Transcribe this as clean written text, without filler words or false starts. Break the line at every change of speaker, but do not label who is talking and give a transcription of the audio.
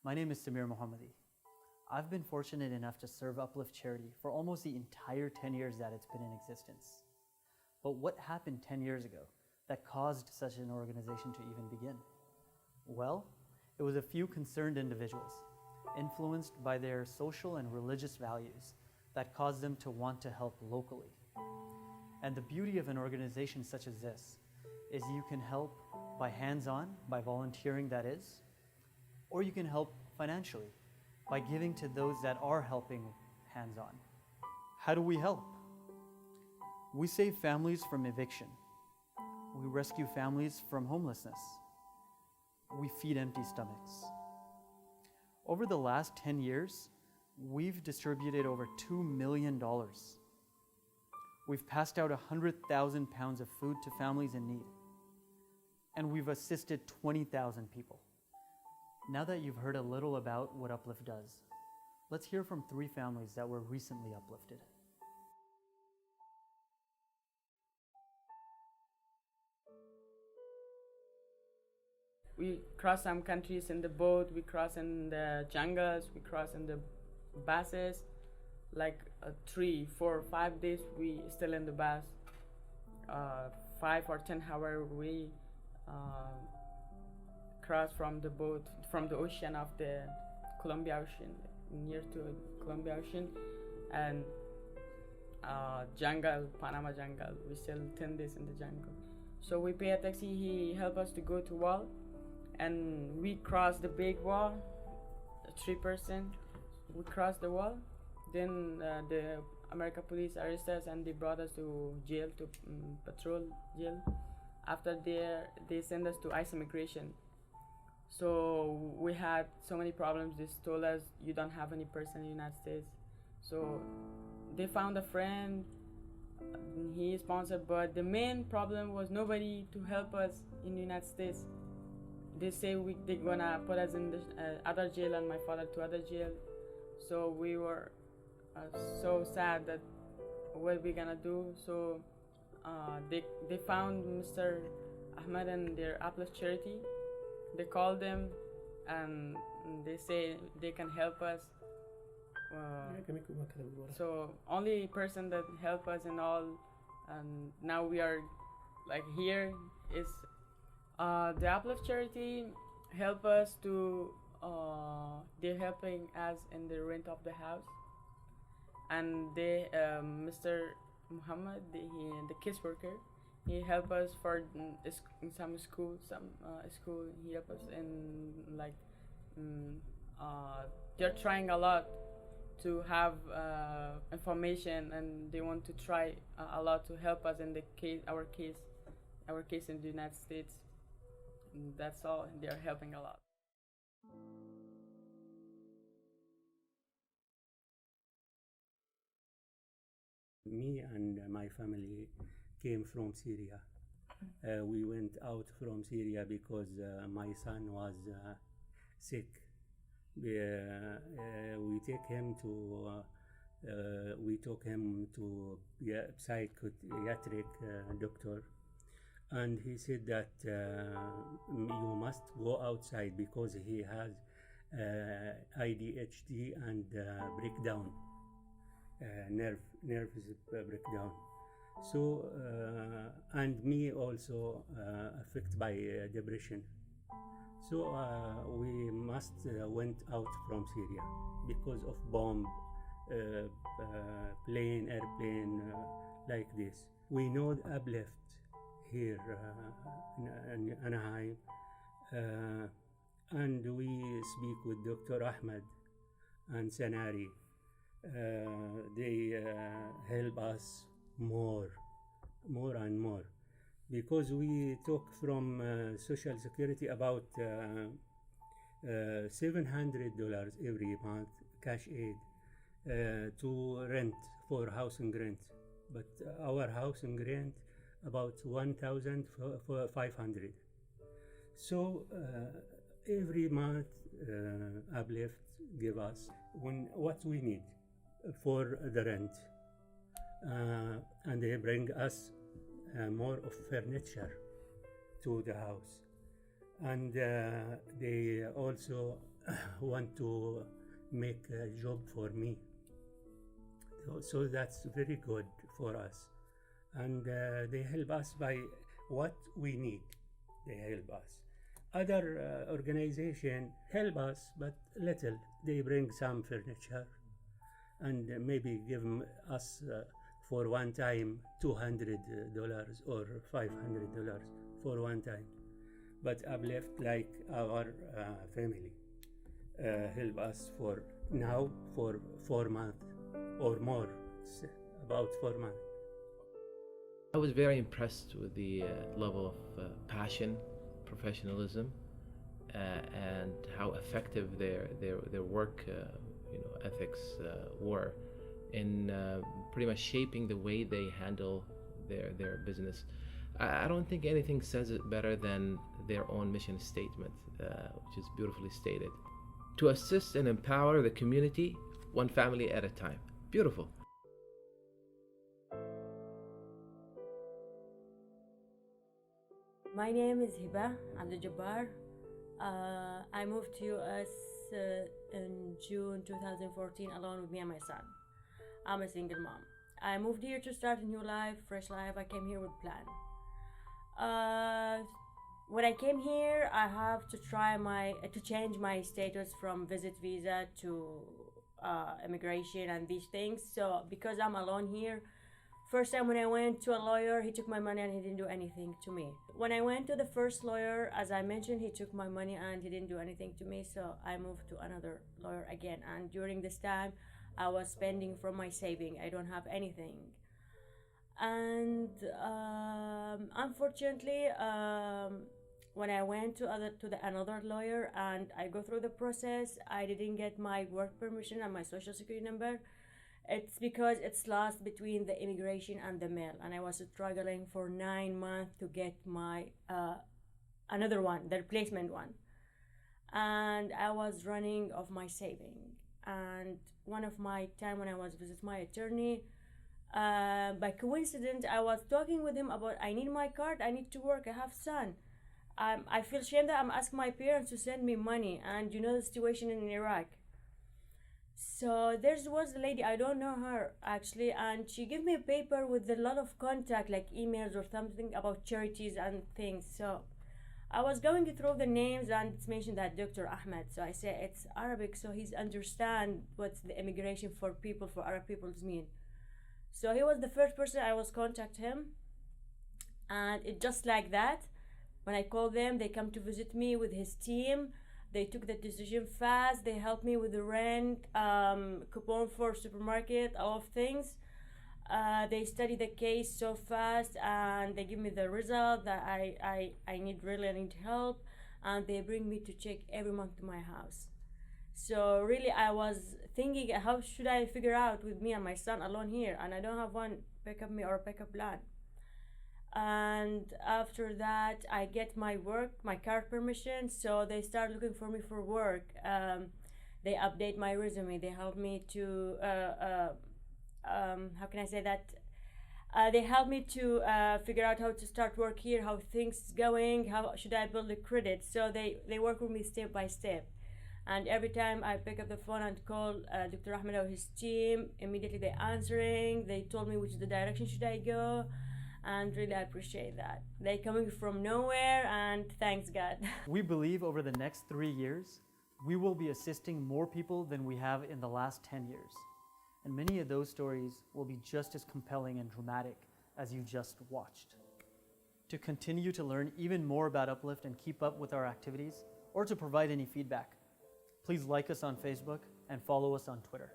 My name is Samir Mohammadi. I've been fortunate enough to serve Uplift Charity for almost the entire 10 years that it's been in existence. But what happened 10 years ago that caused such an organization to even begin? Well, it was a few concerned individuals, influenced by their social and religious values, that caused them to want to help locally. And the beauty of an organization such as this is you can help by hands-on, by volunteering that is, or you can help financially by giving to those that are helping hands-on. How do we help? We save families from eviction. We rescue families from homelessness. We feed empty stomachs. Over the last 10 years, we've distributed over $2 million. We've passed out 100,000 pounds of food to families in need. And we've assisted 20,000 people. Now that you've heard a little about what Uplift does, let's hear from 3 families that were recently uplifted.
We cross some countries in the boat, we cross in the jungles, we cross in the buses, like 3, 4, 5 days we still in the bus. 5 or 10 hours we cross from the boat, from the ocean of the Columbia Ocean, near to Columbia Ocean, and jungle, Panama jungle. We still 10 days in the jungle. So we pay a taxi, he help us to go to wall, and we cross the big wall, 3 person. We cross the wall, then the American police arrest us and they brought us to jail, to patrol jail. After they send us to ICE immigration. So we had so many problems. They told us you don't have any person in the United States. So they found a friend, he is sponsored, but the main problem was nobody to help us in the United States. They say they're gonna put us in the other jail and my father to other jail. So we were so sad that what we gonna do. So they found Mr. Ahmed and their Uplift Charity. They called them and they say they can help us. So only person that help us and all, and now we are like here is the Uplift Charity help us to they're helping us in the rent of the house, and they Mr. Muhammad, the case worker, he help us for some school, school. He help us in like they're trying a lot to have information, and they want to try a lot to help us in the case, our case in the United States. And that's all. They're helping a lot.
Me and my family came from Syria. We went out from Syria because my son was sick. We took him to psychiatric doctor, and he said that you must go outside because he has ADHD and breakdown, nerves breakdown. So and me also affected by depression. So we must went out from Syria because of bomb, plane, airplane, like this. We know the Uplift here in Anaheim, and we speak with Dr. Ahmed and Sanari. They help us more and more, because we took from Social Security about $700 every month cash aid to rent, for housing rent, but our housing rent about $1,500. So every month Uplift give us what we need for the rent, and they bring us more of furniture to the house, and they also want to make a job for me. So that's very good for us. And they help us by what we need. They help us. Other organization help us, but little. They bring some furniture and maybe give us for one time $200 or $500 for one time. But Uplift, like our family, help us for now for 4 months or more, about 4 months.
I was very impressed with the level of passion, professionalism, and how effective their work ethics were in pretty much shaping the way they handle their business. I don't think anything says it better than their own mission statement, which is beautifully stated. To assist and empower the community, one family at a time. Beautiful.
My name is Hiba Abdul Jabbar. I moved to US in June 2014 alone with me and my son. I'm a single mom. I moved here to start a new life, fresh life. I came here with plan. When I came here, I have to change my status from visit visa to immigration and these things. So because I'm alone here, first time when I went to a lawyer, he took my money and he didn't do anything to me. When I went to the first lawyer, as I mentioned, he took my money and he didn't do anything to me. So I moved to another lawyer again. And during this time, I was spending from my saving. I don't have anything. And unfortunately, when I went to another lawyer and I go through the process, I didn't get my work permission and my social security number. It's because it's lost between the immigration and the mail, and I was struggling for 9 months to get my another one, the replacement one, and I was running off my saving. And one of my time when I was visit my attorney, by coincidence, I was talking with him about I need my card, I need to work, I have son. I feel shame that I'm asking my parents to send me money, and you know the situation in Iraq. So there was a lady, I don't know her actually, and she gave me a paper with a lot of contact, like emails or something about charities and things. So I was going through the names and it's mentioned that Dr. Ahmed. So I said it's Arabic, so he's understand what's the immigration for people, for Arab peoples mean. So he was the first person I was contact him, and it just like that. When I called them, they come to visit me with his team. They took the decision fast. They helped me with the rent, coupon for supermarket, all of things. They study the case so fast, and they give me the result that I need help, and they bring me to check every month to my house. So really, I was thinking, how should I figure out with me and my son alone here, and I don't have one pickup me or pickup plan. And after that, I get my card permission, so they start looking for me for work. They update my resume. They help me to how can I say that? They help me to figure out how to start work here, how things going, how should I build the credit. So they work with me step by step. And every time I pick up the phone and call Dr. Ahmed or his team, immediately they're answering. They told me which the direction should I go. And really I appreciate that. They coming from nowhere, and thanks God.
We believe over the next 3 years, we will be assisting more people than we have in the last 10 years. And many of those stories will be just as compelling and dramatic as you just watched. To continue to learn even more about Uplift and keep up with our activities, or to provide any feedback, please like us on Facebook and follow us on Twitter.